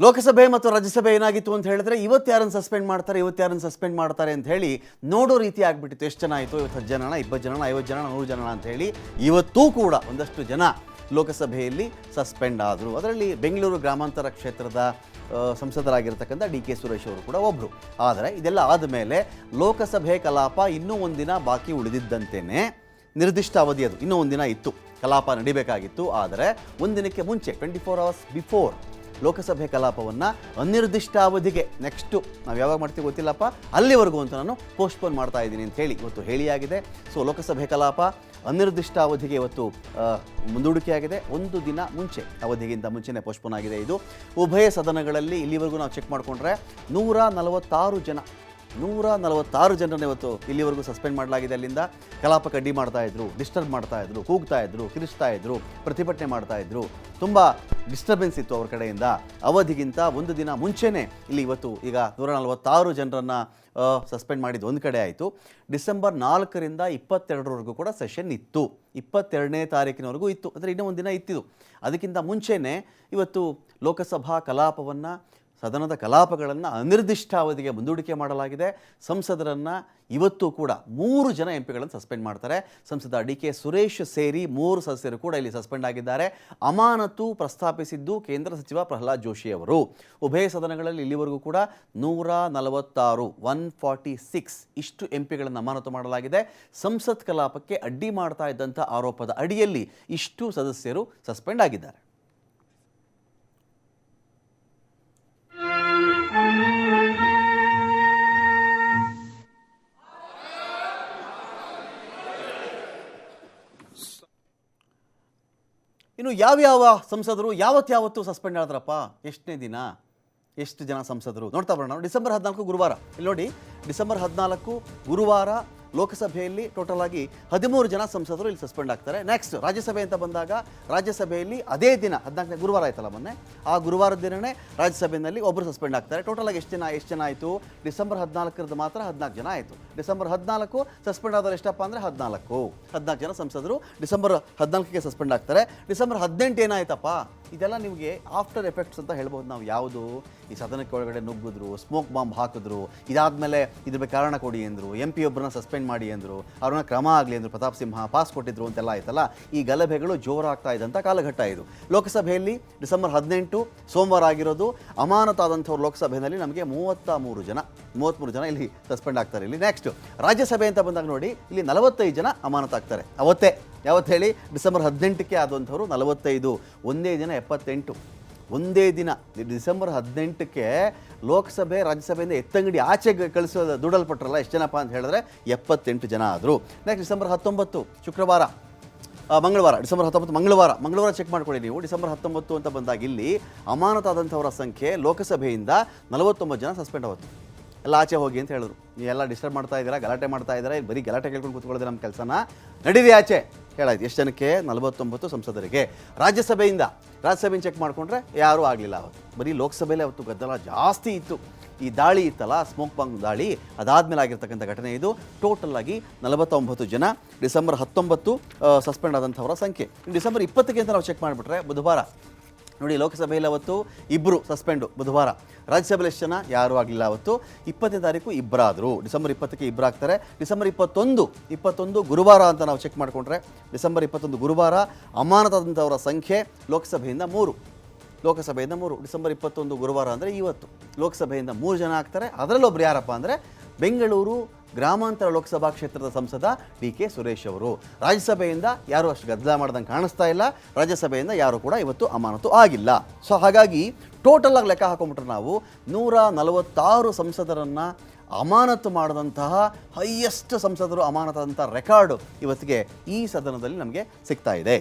ಲೋಕಸಭೆ ಮತ್ತು ರಾಜ್ಯಸಭೆ ಏನಾಗಿತ್ತು ಅಂತ ಹೇಳಿದ್ರೆ ಇವತ್ತು ಯಾರನ್ನು ಸಸ್ಪೆಂಡ್ ಮಾಡ್ತಾರೆ ಅಂತ ಹೇಳಿ ನೋಡೋ ರೀತಿ ಆಗಿಬಿಟ್ಟಿತ್ತು. ಎಷ್ಟು ಜನ ಆಯಿತು, ಇವತ್ತು 10 ಜನ, 20 ಜನ, 50 ಜನ, 100 ಜನ ಅಂತ ಹೇಳಿ ಇವತ್ತೂ ಕೂಡ ಒಂದಷ್ಟು ಜನ ಲೋಕಸಭೆಯಲ್ಲಿ ಸಸ್ಪೆಂಡ್ ಆದರು. ಅದರಲ್ಲಿ ಬೆಂಗಳೂರು ಗ್ರಾಮಾಂತರ ಕ್ಷೇತ್ರದ ಸಂಸದರಾಗಿರ್ತಕ್ಕಂಥ ಡಿ.ಕೆ. ಸುರೇಶ್ ಅವರು ಕೂಡ ಒಬ್ಬರು. ಆದರೆ ಇದೆಲ್ಲ ಆದಮೇಲೆ ಲೋಕಸಭೆ ಕಲಾಪ ಇನ್ನೂ ಒಂದಿನ ಬಾಕಿ ಉಳಿದಿದ್ದಂತೆಯೇ ನಿರ್ದಿಷ್ಟ ಅವಧಿ ಅದು ಇನ್ನೂ ಒಂದಿನ ಇತ್ತು, ಕಲಾಪ ನಡಿಬೇಕಾಗಿತ್ತು. ಆದರೆ ಒಂದಿನಕ್ಕೆ ಮುಂಚೆ 24 hours ಬಿಫೋರ್ ಲೋಕಸಭೆ ಕಲಾಪವನ್ನು ಅನಿರ್ದಿಷ್ಟ ಅವಧಿಗೆ ನೆಕ್ಸ್ಟು ನಾವು ಯಾವಾಗ ಮಾಡ್ತೀವಿ ಗೊತ್ತಿಲ್ಲಪ್ಪ, ಅಲ್ಲಿವರೆಗೂ ಅಂತ ನಾನು ಪೋಸ್ಟ್ಪೋನ್ ಮಾಡ್ತಾ ಇದ್ದೀನಿ ಅಂತ ಹೇಳಿ ಇವತ್ತು ಹೇಳಿಯಾಗಿದೆ. ಸೊ ಲೋಕಸಭೆ ಕಲಾಪ ಅನಿರ್ದಿಷ್ಟ ಅವಧಿಗೆ ಇವತ್ತು ಮುಂದೂಡಿಕೆಯಾಗಿದೆ. ಒಂದು ದಿನ ಮುಂಚೆ, ಅವಧಿಗಿಂತ ಮುಂಚೆನೇ ಪೋಸ್ಟ್ಪೋನ್ ಆಗಿದೆ. ಇದು ಉಭಯ ಸದನಗಳಲ್ಲಿ ಇಲ್ಲಿವರೆಗೂ ನಾವು ಚೆಕ್ ಮಾಡಿಕೊಂಡ್ರೆ 146 ಜನರನ್ನು ಇವತ್ತು ಇಲ್ಲಿವರೆಗೂ ಸಸ್ಪೆಂಡ್ ಮಾಡಲಾಗಿದೆ. ಅಲ್ಲಿಂದ ಕಲಾಪಕ್ಕೆ ಅಡ್ಡಿ ಮಾಡ್ತಾಯಿದ್ರು, ಡಿಸ್ಟರ್ಬ್ ಮಾಡ್ತಾಯಿದ್ರು, ಕೂಗ್ತಾಯಿದ್ರು, ಕಿರಿಸ್ತಾಯಿದ್ರು, ಪ್ರತಿಭಟನೆ ಮಾಡ್ತಾಯಿದ್ರು. ತುಂಬ ಡಿಸ್ಟರ್ಬೆನ್ಸ್ ಇತ್ತು ಅವ್ರ ಕಡೆಯಿಂದ. ಅವಧಿಗಿಂತ ಒಂದು ದಿನ ಮುಂಚೆನೇ ಇಲ್ಲಿ ಇವತ್ತು ಈಗ 146 ಜನರನ್ನು ಸಸ್ಪೆಂಡ್ ಮಾಡಿದ್ದು ಒಂದು ಕಡೆ ಆಯಿತು. ಡಿಸೆಂಬರ್ 4ರಿಂದ 22ರವರೆಗೂ ಕೂಡ ಸೆಷನ್ ಇತ್ತು. 22ನೇ ತಾರೀಕಿನವರೆಗೂ ಇತ್ತು, ಅಂದರೆ ಇನ್ನೂ ಒಂದು ದಿನ ಇತ್ತಿದ್ದು. ಅದಕ್ಕಿಂತ ಮುಂಚೆನೇ ಇವತ್ತು ಲೋಕಸಭಾ ಕಲಾಪವನ್ನು, ಸದನದ ಕಲಾಪಗಳನ್ನು ಅನಿರ್ದಿಷ್ಟ ಅವಧಿಗೆ ಮುಂದೂಡಿಕೆ ಮಾಡಲಾಗಿದೆ. ಸಂಸದರನ್ನು ಇವತ್ತು ಕೂಡ 3 ಜನ ಎಂಪಿಗಳನ್ನು ಸಸ್ಪೆಂಡ್ ಮಾಡ್ತಾರೆ. ಸಂಸದ ಡಿ.ಕೆ. ಸುರೇಶ್ ಸೇರಿ 3 ಸದಸ್ಯರು ಕೂಡ ಇಲ್ಲಿ ಸಸ್ಪೆಂಡ್ ಆಗಿದ್ದಾರೆ. ಅಮಾನತು ಪ್ರಸ್ತಾಪಿಸಿದ್ದು ಕೇಂದ್ರ ಸಚಿವ ಪ್ರಹ್ಲಾದ್ ಜೋಶಿ ಅವರು. ಉಭಯ ಸದನಗಳಲ್ಲಿ ಇಲ್ಲಿವರೆಗೂ ಕೂಡ 146 ಇಷ್ಟು ಎಂಪಿಗಳನ್ನು ಅಮಾನತು ಮಾಡಲಾಗಿದೆ. ಸಂಸತ್ ಕಲಾಪಕ್ಕೆ ಅಡ್ಡಿ ಮಾಡ್ತಾ ಇದ್ದಂಥ ಆರೋಪದ ಅಡಿಯಲ್ಲಿ ಇಷ್ಟು ಸದಸ್ಯರು ಸಸ್ಪೆಂಡ್ ಆಗಿದ್ದಾರೆ. ಇನ್ನು ಯಾವ್ಯಾವ ಸಂಸದರು ಯಾವತ್ತು ಸಸ್ಪೆಂಡ್ ಆದ್ರಪ್ಪ, ಎಷ್ಟನೇ ದಿನ, ಎಷ್ಟು ಜನ ಸಂಸದರು ನೋಡ್ತಾ ಬರೋಣ. ಡಿಸೆಂಬರ್ 14 ಗುರುವಾರ, ಇಲ್ಲಿ ನೋಡಿ, ಡಿಸೆಂಬರ್ 14 ಗುರುವಾರ ಲೋಕಸಭೆಯಲ್ಲಿ ಟೋಟಲ್ ಆಗಿ 13 ಜನ ಸಂಸದರು ಇಲ್ಲಿ ಸಸ್ಪೆಂಡ್ ಆಗ್ತಾರೆ. ನೆಕ್ಸ್ಟ್ ರಾಜ್ಯಸಭೆ ಅಂತ ಬಂದಾಗ ರಾಜ್ಯಸಭೆಯಲ್ಲಿ ಅದೇ ದಿನ 14ನೇ ಗುರುವಾರ ಆಯ್ತಲ್ಲ ಮೊನ್ನೆ, ಆ ಗುರುವಾರದ ದಿನವೇ ರಾಜ್ಯಸಭೆಯಲ್ಲಿ ಒಬ್ಬರು ಸಸ್ಪೆಂಡ್ ಆಗ್ತಾರೆ. ಟೋಟಲ್ ಆಗಿ ಎಷ್ಟು ಜನ ಆಯಿತು, ಡಿಸೆಂಬರ್ 14ರದ್ದು ಮಾತ್ರ 14 ಜನ ಆಯಿತು. ಡಿಸೆಂಬರ್ 14 ಸಸ್ಪೆಂಡ್ ಆದವರು ಎಷ್ಟಪ್ಪ ಅಂದರೆ 14 ಜನ ಸಂಸದರು ಡಿಸೆಂಬರ್ 14ಗೆ ಸಸ್ಪೆಂಡ್ ಆಗ್ತಾರೆ. ಡಿಸೆಂಬರ್ 18 ಏನಾಯ್ತಪ್ಪ, ಇದೆಲ್ಲ ನಿಮಗೆ ಆಫ್ಟರ್ ಎಫೆಕ್ಟ್ಸ್ ಅಂತ ಹೇಳ್ಬೋದು ನಾವು. ಯಾವುದು, ಈ ಸದನಕ್ಕೆ ಒಳಗಡೆ ನುಗ್ಗಿದ್ರು, ಸ್ಮೋಕ್ ಬಾಂಬ್ ಹಾಕಿದ್ರು, ಇದಾದಮೇಲೆ ಇದ್ರ ಬಗ್ಗೆ ಕಾರಣ ಕೊಡಿ ಅಂದರು, MP ಒಬ್ಬರನ್ನ ಸಸ್ಪೆಂಡ್ ಮಾಡಿ ಅಂದರು, ಅವ್ರನ್ನ ಕ್ರಮ ಆಗಲಿ ಅಂದರು, ಪ್ರತಾಪ್ ಸಿಂಹ ಪಾಸ್ ಕೊಟ್ಟಿದ್ರು ಅಂತೆಲ್ಲ ಆಯ್ತಲ್ಲ. ಈ ಗಲಭೆಗಳು ಜೋರಾಗ್ತಾ ಇದ್ದಂಥ ಕಾಲಘಟ್ಟ ಇದು. ಲೋಕಸಭೆಯಲ್ಲಿ ಡಿಸೆಂಬರ್ 18 ಸೋಮವಾರ ಆಗಿರೋದು. ಅಮಾನತಾದಂಥವ್ರು ಲೋಕಸಭೆಯಲ್ಲಿ ನಮಗೆ 33 ಜನ ಇಲ್ಲಿ ಸಸ್ಪೆಂಡ್ ಆಗ್ತಾರೆ. ಇಲ್ಲಿ ನೆಕ್ಸ್ಟ್ ರಾಜ್ಯಸಭೆ ಅಂತ ಬಂದಾಗ ನೋಡಿ, ಇಲ್ಲಿ 45 ಜನ ಅಮಾನತಾಗ್ತಾರೆ. ಯಾವತ್ತು ಹೇಳಿ, ಡಿಸೆಂಬರ್ 18ಕ್ಕೆ ಆದಂಥವ್ರು 45, ಒಂದೇ ದಿನ 78. ಒಂದೇ ದಿನ ಡಿಸೆಂಬರ್ 18ಕ್ಕೆ ಲೋಕಸಭೆ ರಾಜ್ಯಸಭೆಯಿಂದ ಎತ್ತಂಗಡಿ ಆಚೆಗೆ ಕಳಿಸೋದು ದುಡಲ್ಪಟ್ರಲ್ಲ, ಎಷ್ಟು ಜನಪ್ಪ ಅಂತ ಹೇಳಿದ್ರೆ 78 ಜನ ಆದರು. ನೆಕ್ಸ್ಟ್ ಡಿಸೆಂಬರ್ 19 ಮಂಗಳವಾರ, ಡಿಸೆಂಬರ್ 19 ಮಂಗಳವಾರ ಚೆಕ್ ಮಾಡ್ಕೊಳ್ಳಿ ನೀವು. ಡಿಸೆಂಬರ್ 19 ಅಂತ ಬಂದಾಗ ಇಲ್ಲಿ ಅಮಾನತಾದಂಥವರ ಸಂಖ್ಯೆ ಲೋಕಸಭೆಯಿಂದ 49 ಜನ ಸಸ್ಪೆಂಡ್ ಆವತ್ತು. ಎಲ್ಲ ಆಚೆ ಹೋಗಿ ಅಂತ ಹೇಳಿದ್ರು. ನೀವೆಲ್ಲ ಡಿಸ್ಟರ್ಬ್ ಮಾಡ್ತಾ ಇದ್ದೀರಾ, ಗಲಾಟೆ ಮಾಡ್ತಾ ಇದ್ದೀರಾ, ಬರೀ ಗಲಾಟೆ ಕೇಳ್ಕೊಂಡು ಕೂತ್ಕೊಳ್ಳೋದು ನಮ್ಮ ಕೆಲಸನ, ನಡೀರಿ ಆಚೆ ಹೇಳಾಯ್ತು. ಎಷ್ಟು ಜನಕ್ಕೆ? 49 ಸಂಸದರಿಗೆ. ರಾಜ್ಯಸಭೆಯಿಂದ ಚೆಕ್ ಮಾಡಿಕೊಂಡ್ರೆ ಯಾರೂ ಆಗಲಿಲ್ಲ ಅವತ್ತು. ಬರೀ ಲೋಕಸಭೆಯಲ್ಲಿ ಅವತ್ತು ಗದ್ದಲ ಜಾಸ್ತಿ ಇತ್ತು. ಈ ದಾಳಿ ಇತ್ತಲ್ಲ, ಸ್ಮೋಕ್ ಬಾಂಬ್ ದಾಳಿ, ಅದಾದಮೇಲೆ ಆಗಿರ್ತಕ್ಕಂಥ ಘಟನೆ ಇದು. ಟೋಟಲ್ ಆಗಿ 49 ಜನ ಡಿಸೆಂಬರ್ 19 ಸಸ್ಪೆಂಡ್ ಆದಂಥವರ ಸಂಖ್ಯೆ. ಡಿಸೆಂಬರ್ 20ಕ್ಕೆ ಅಂತ ನಾವು ಚೆಕ್ ಮಾಡಿಬಿಟ್ರೆ ಬುಧವಾರ ನೋಡಿ, ಲೋಕಸಭೆಯಲ್ಲಿ ಅವತ್ತು 2 ಸಸ್ಪೆಂಡು ಬುಧವಾರ. ರಾಜ್ಯಸಭೆಯಲ್ಲಿ ಎಷ್ಟು ಜನ? ಯಾರೂ ಆಗಲಿಲ್ಲ ಅವತ್ತು. 20ನೇ ತಾರೀಕು ಇಬ್ಬರಾದರು. ಡಿಸೆಂಬರ್ 20ಕ್ಕೆ ಇಬ್ಬರು ಆಗ್ತಾರೆ. ಡಿಸೆಂಬರ್ 21 ಗುರುವಾರ ಅಂತ ನಾವು ಚೆಕ್ ಮಾಡಿಕೊಂಡ್ರೆ, ಡಿಸೆಂಬರ್ 21 ಗುರುವಾರ ಅಮಾನತಾದಂಥವರ ಸಂಖ್ಯೆ ಲೋಕಸಭೆಯಿಂದ 3. ಡಿಸೆಂಬರ್ 21 ಗುರುವಾರ ಅಂದರೆ ಇವತ್ತು ಲೋಕಸಭೆಯಿಂದ 3 ಜನ ಆಗ್ತಾರೆ. ಅದರಲ್ಲೊಬ್ರು ಯಾರಪ್ಪ ಅಂದರೆ ಬೆಂಗಳೂರು ಗ್ರಾಮಾಂತರ ಲೋಕಸಭಾ ಕ್ಷೇತ್ರದ ಸಂಸದ ಡಿ.ಕೆ. ಸುರೇಶ್ ಅವರು. ರಾಜ್ಯಸಭೆಯಿಂದ ಯಾರೂ ಅಷ್ಟು ಗದ್ದಲ ಮಾಡ್ದಂಗೆ ಕಾಣಿಸ್ತಾ ಇಲ್ಲ. ರಾಜ್ಯಸಭೆಯಿಂದ ಯಾರೂ ಕೂಡ ಇವತ್ತು ಅಮಾನತು ಆಗಿಲ್ಲ. ಸೊ ಹಾಗಾಗಿ ಟೋಟಲ್ ಆಗಿ ಲೆಕ್ಕ ಹಾಕೊಂಡ್ಬಿಟ್ರೆ ನಾವು 146 ಸಂಸದರನ್ನು ಅಮಾನತು ಮಾಡಿದಂತಹ ಹೈಯೆಸ್ಟ್ ಸಂಸದರು ಅಮಾನತಾದಂಥ ರೆಕಾರ್ಡು ಇವತ್ತಿಗೆ ಈ ಸದನದಲ್ಲಿ ನಮಗೆ ಸಿಗ್ತಾ ಇದೆ.